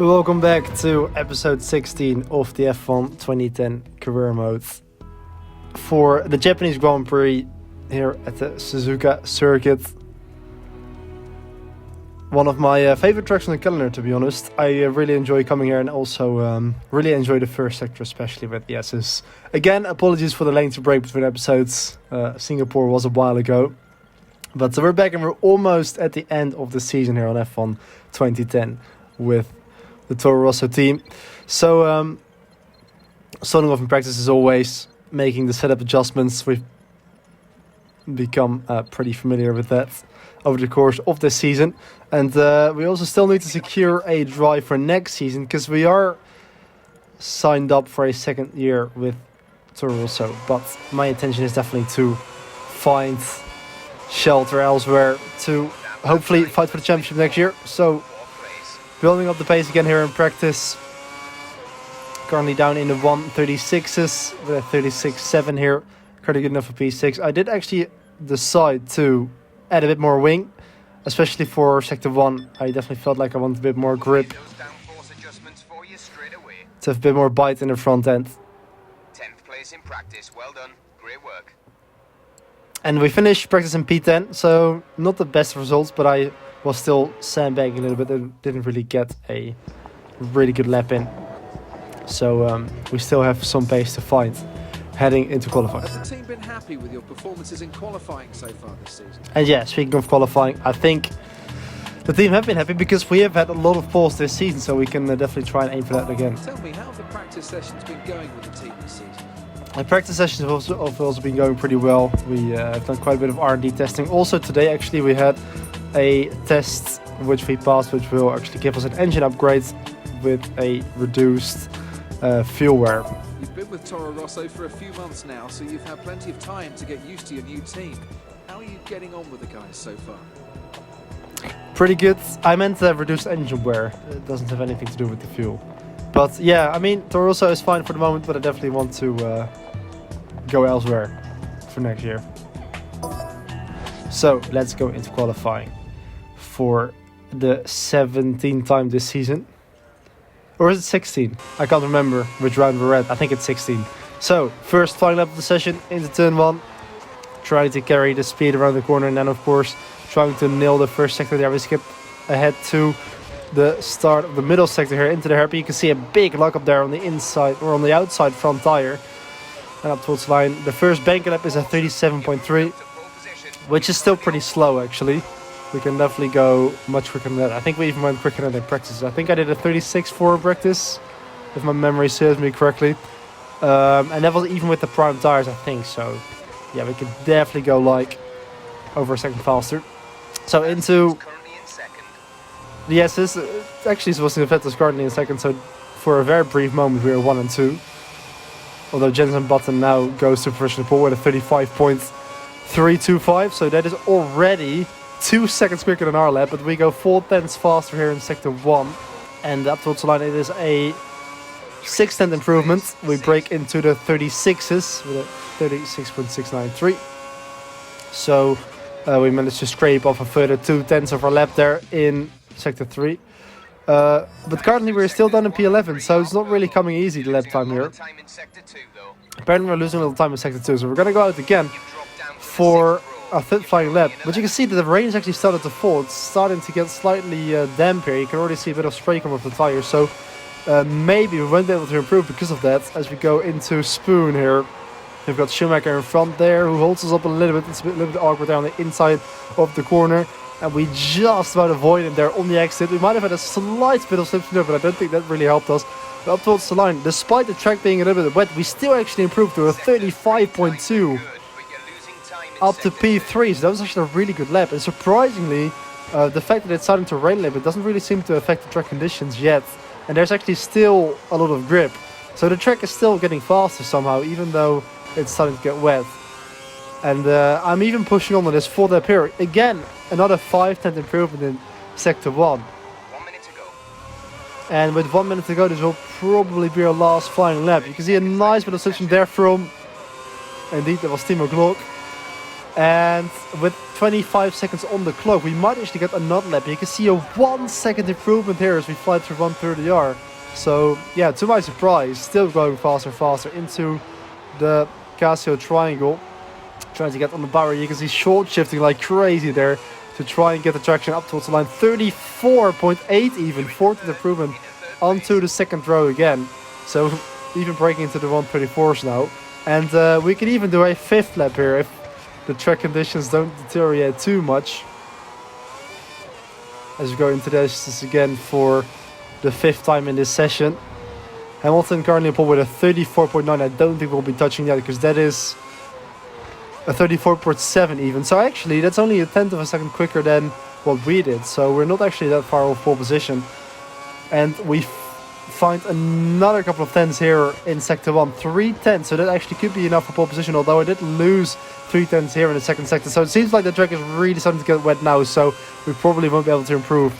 Welcome back to episode 16 of the F1 2010 career mode for the Japanese Grand Prix here at the Suzuka circuit. One of my favorite tracks on the calendar, to be honest. I really enjoy coming here and also really enjoy the first sector, especially with the S's. Again, apologies for the lengthy break between episodes. Singapore was a while ago. But we're back and we're almost at the end of the season here on F1 2010 with the Toro Rosso team. So, starting off in practice as always, making the setup adjustments. We've become pretty familiar with that over the course of this season. And we also still need to secure a drive for next season because we are signed up for a second year with Toro Rosso. But my intention is definitely to find shelter elsewhere to hopefully fight for the championship next year. So, building up the pace again here in practice. Currently down in the 136s with a 36.7 here. Currently good enough for P6. I did actually decide to add a bit more wing, especially for sector 1. I definitely felt like I wanted a bit more grip, to have a bit more bite in the front end. 10th place in practice, well done, great work. And we finished practice in P10, so not the best results, but I was still sandbagging a little bit and didn't really get a really good lap in. So we still have some pace to find heading into qualifying. Has the team been happy with your performances in qualifying so far this season? And yeah, speaking of qualifying, I think the team have been happy because we have had a lot of poles this season, so we can definitely try and aim for that again. Tell me, how have the practice sessions been going with the team this season? The practice sessions have also been going pretty well. We have done quite a bit of R&D testing. Also today, actually, we had a test which we passed, which will actually give us an engine upgrade with a reduced fuel wear. You've been with Toro Rosso for a few months now, so you've had plenty of time to get used to your new team. How are you getting on with the guys so far? Pretty good. I meant reduced engine wear. It doesn't have anything to do with the fuel. But yeah, I mean, Toro Rosso is fine for the moment, but I definitely want to go elsewhere for next year. So let's go into qualifying for the 17th time this season. Or is it 16? I can't remember which round we're at. I think it's 16. So, first final lap of the session into turn 1. Trying to carry the speed around the corner, and then of course trying to nail the first sector there. We skip ahead to the start of the middle sector here into the hairpin. You can see a big lock up there on the inside or on the outside front tire. And up towards the line. The first bank lap is a 37.3, which is still pretty slow actually. We can definitely go much quicker than that. I think we even went quicker than in practice. I think I did a 36.4 in practice, if my memory serves me correctly. And that was even with the prime tires, I think. So, yeah, we could definitely go like over a second faster. So into the S's. Actually, Sebastian Vettel's currently in second. So for a very brief moment, we were 1 and 2. Although Jensen Button now goes to professional pole with a 35.325. So that is already 2 seconds quicker than our lap, but we go 4 tenths faster here in sector 1. And up towards the line, it is a 6-tenth improvement. We break into the 36s with a 36.693. So we managed to scrape off a further 2 tenths of our lap there in sector 3. But currently we're still down in P11, so it's not really coming easy, the lap time here. Apparently we're losing a little time in sector 2, so we're going to go out again for a fifth flying lap. But you can see that the rain has actually started to fall. It's starting to get slightly damp here. You can already see a bit of spray come off the tires. So maybe we won't be able to improve because of that as we go into Spoon here. We've got Schumacher in front there who holds us up a little bit. It's a little bit awkward there on the inside of the corner. And we just about avoid him there on the exit. We might have had a slight bit of slip there, but I don't think that really helped us. But up towards the line, despite the track being a little bit wet, we still actually improved to a 35.2. Up to P3, so that was actually a really good lap. And surprisingly, the fact that it's starting to rain a little bit doesn't really seem to affect the track conditions yet. And there's actually still a lot of grip. So the track is still getting faster somehow, even though it's starting to get wet. And I'm even pushing on this 4 lap here. Again, another 5-tenth improvement in sector 1. 1 minute to go. And with 1 minute to go, this will probably be our last final lap. You can see a nice bit of switching there from, indeed, that was Timo Glock. And with 25 seconds on the clock, we might actually get another lap. You can see a 1 second improvement here as we fly through 130R. So yeah, to my surprise, still going faster and faster into the Casio triangle. Trying to get on the barrier. You can see short shifting like crazy there to try and get the traction up towards the line. 34.8 even, 14th improvement onto the second row again. So even breaking into the 134s now. And we can even do a 5th lap here if the track conditions don't deteriorate too much. As we go into this again for the 5th time in this session. Hamilton currently on pole with a 34.9. I don't think we'll be touching that because that is a 34.7 even. So actually that's only a 1/10 of a second quicker than what we did. So we're not actually that far off pole position. And we find another couple of 10s here in sector 1. 3 10s, so that actually could be enough for pole position, although I did lose 3 10s here in the second sector. So it seems like the track is really starting to get wet now, so we probably won't be able to improve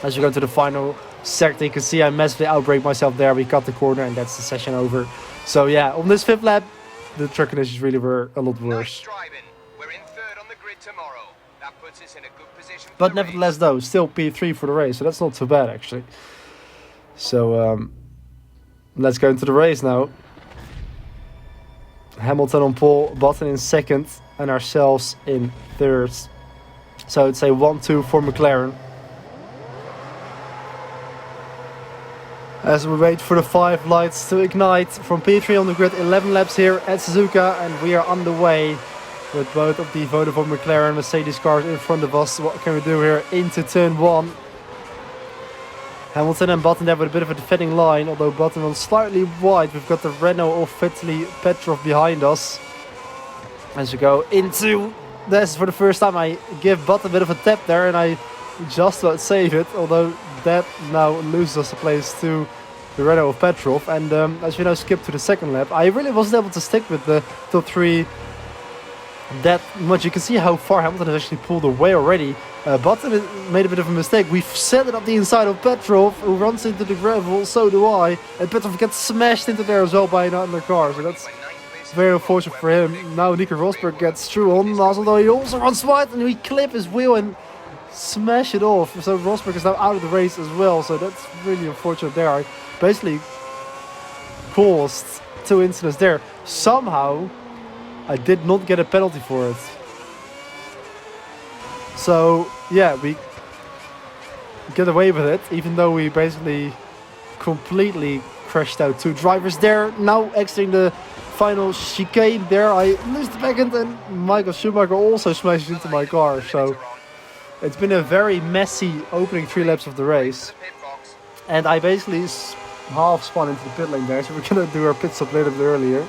as we go to the final sector. You can see I massively outbrake myself there. We cut the corner and that's the session over. So yeah, on this 5th lap the track conditions really were a lot worse. Nice driving. We're in 3rd on the grid tomorrow. That puts us in a good position. But nevertheless though, still P3 for the race, so that's not too bad actually. So let's go into the race now. Hamilton on pole, Button in 2nd and ourselves in 3rd. So it's a 1-2 for McLaren. As we wait for the 5 lights to ignite from P3 on the grid, 11 laps here at Suzuka, and we are on the way with both of the Vodafone McLaren Mercedes cars in front of us. What can we do here into turn 1? Hamilton and Button there with a bit of a defending line, although Button runs slightly wide. We've got the Renault of Vitaly Petrov behind us. As we go into this for the first time, I give Button a bit of a tap there and I just about save it, although that now loses us a place to the Renault of Petrov. And as we now skip to the 2nd lap, I really wasn't able to stick with the top 3 that much. You can see how far Hamilton has actually pulled away already. Button made a bit of a mistake. We've set it up the inside of Petrov, who runs into the gravel, so do I. And Petrov gets smashed into there as well by another car, so that's very unfortunate for him. Now Nico Rosberg gets through on us, although he also runs wide and we clip his wheel and smash it off. So Rosberg is now out of the race as well, so that's really unfortunate there. I basically caused 2 incidents there. Somehow I did not get a penalty for it. So yeah, we get away with it, even though we basically completely crashed out 2 drivers there. Now exiting the final chicane there, I lose the back end and Michael Schumacher also smashes into my car. So it's been a very messy opening 3 laps of the race. And I basically half spun into the pit lane there, so we're gonna do our pit stop a little bit earlier.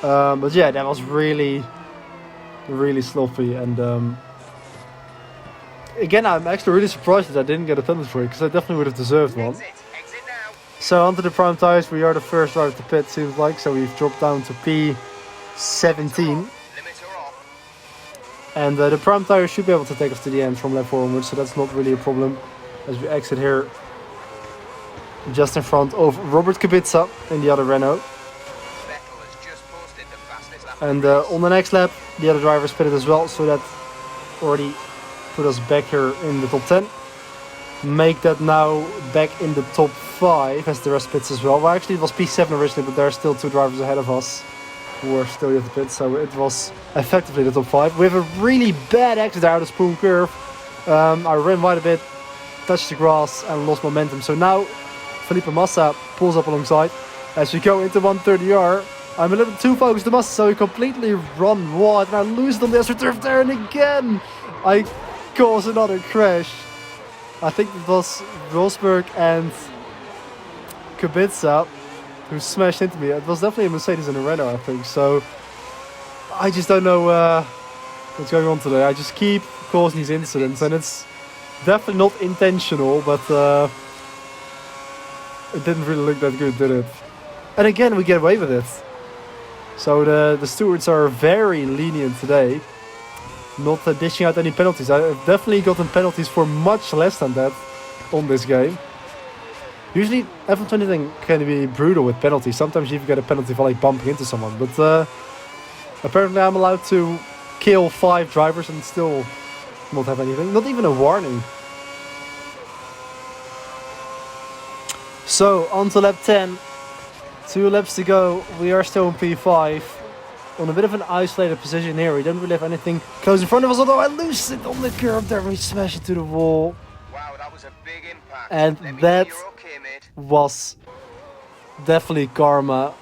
But yeah, that was really sloppy. And again, I'm actually really surprised that I didn't get a penalty for it, because I definitely would have deserved one. So onto the prime tires, we are the first driver to pit, seems like. So we've dropped down to P17. And the prime tire should be able to take us to the end from lap 4 onwards, so that's not really a problem. As we exit here, just in front of Robert Kubica in the other Renault. And on the next lap, the other drivers pitted as well, so that already put us back here in the top 10. Make that now back in the top 5 as the rest pits as well. Well, actually it was P7 originally, but there are still 2 drivers ahead of us who are still yet to pit, so it was effectively the top 5. We have a really bad exit out of Spoon Curve. I ran wide a bit, touched the grass and lost momentum. So now Felipe Massa pulls up alongside. As we go into 130R, I'm a little too focused on Massa, so we completely run wide and I lose it on the astroturf there, and again I cause another crash. I think it was Rosberg and Kubica who smashed into me. It was definitely a Mercedes and a Renault, I think. So I just don't know what's going on today. I just keep causing these incidents, and it's definitely not intentional, but it didn't really look that good, did it? And again, we get away with it. So the stewards are very lenient today, not dishing out any penalties. I've definitely gotten penalties for much less than that on this game. Usually F1 20 can be brutal with penalties. Sometimes you even get a penalty for like bumping into someone, but apparently I'm allowed to kill 5 drivers and still not have anything. Not even a warning. So, on to lap 10. 2 laps to go. We are still in P5. On a bit of an isolated position here. We don't really have anything close in front of us. Although I lose it on the curb there. We smash it to the wall. Wow, that was a big impact. And Let me that know you're okay, mate. was definitely karma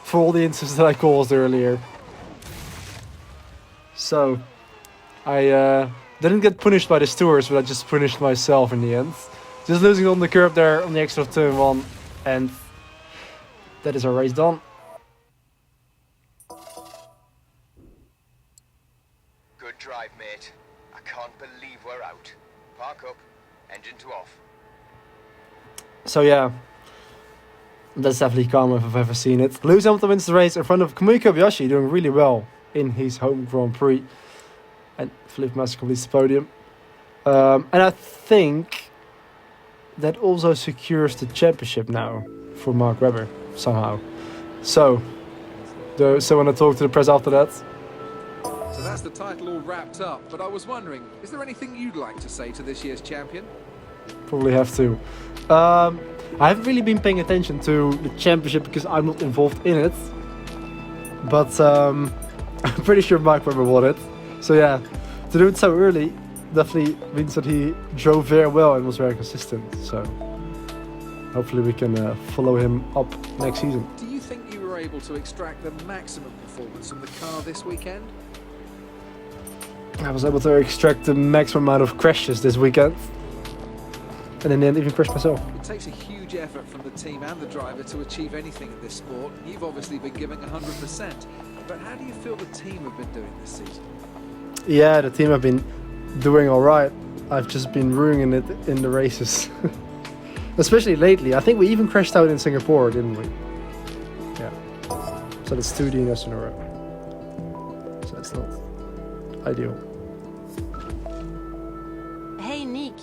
for all the incidents that I caused earlier. So, I didn't get punished by the stewards, but I just punished myself in the end. Just losing on the curb there on the exit of turn 1. And that is our race done. Good drive, mate. I can't believe we're out. Park up. Engine to off. So yeah, that's definitely karma if I've ever seen it. Lewis Hamilton wins the race in front of Kamui Kobayashi, doing really well in his home Grand Prix. And Felipe Massa completes the podium. And I think that also secures the championship now for Mark Webber, somehow. So when I talk to the press after that. So that's the title all wrapped up, but I was wondering, is there anything you'd like to say to this year's champion? Probably have to. I haven't really been paying attention to the championship because I'm not involved in it. But I'm pretty sure Mark Webber won it. So yeah, to do it so early definitely means that he drove very well and was very consistent. So hopefully we can follow him up next season. Do you think you were able to extract the maximum performance from the car this weekend? I was able to extract the maximum amount of crashes this weekend. And in the end even crashed myself. It takes a huge effort from the team and the driver to achieve anything in this sport. You've obviously been giving 100%. But how do you feel the team have been doing this season? Yeah, the team have been doing alright. I've just been ruining it in the races. Especially lately. I think we even crashed out in Singapore, didn't we? Yeah. So that's 2 DNFs in a row. So that's not ideal. Hey Nick,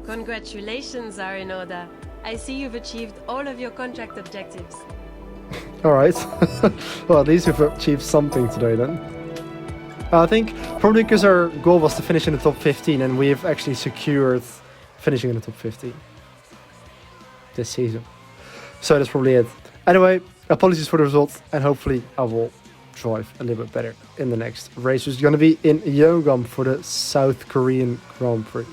congratulations are in order. I see you've achieved all of your contract objectives. Alright. Well, at least we've achieved something today then. I think probably because our goal was to finish in the top 15 and we've actually secured finishing in the top 15 this season. So that's probably it. Anyway, apologies for the results and hopefully I will drive a little bit better in the next race, which is going to be in Yeongam for the South Korean Grand Prix.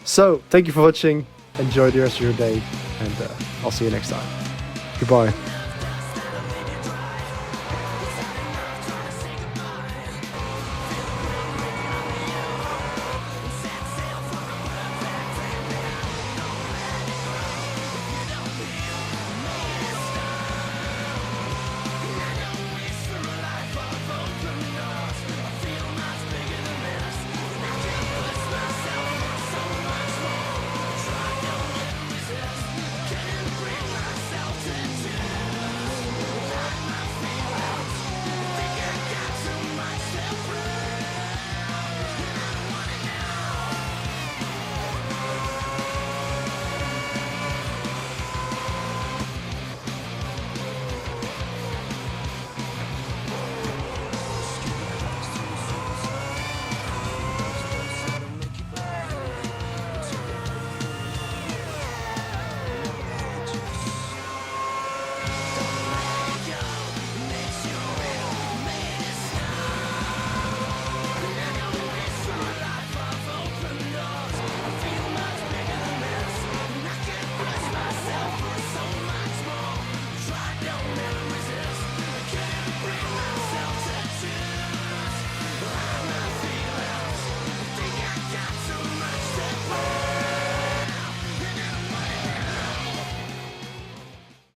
So, thank you for watching, enjoy the rest of your day, and I'll see you next time. Goodbye.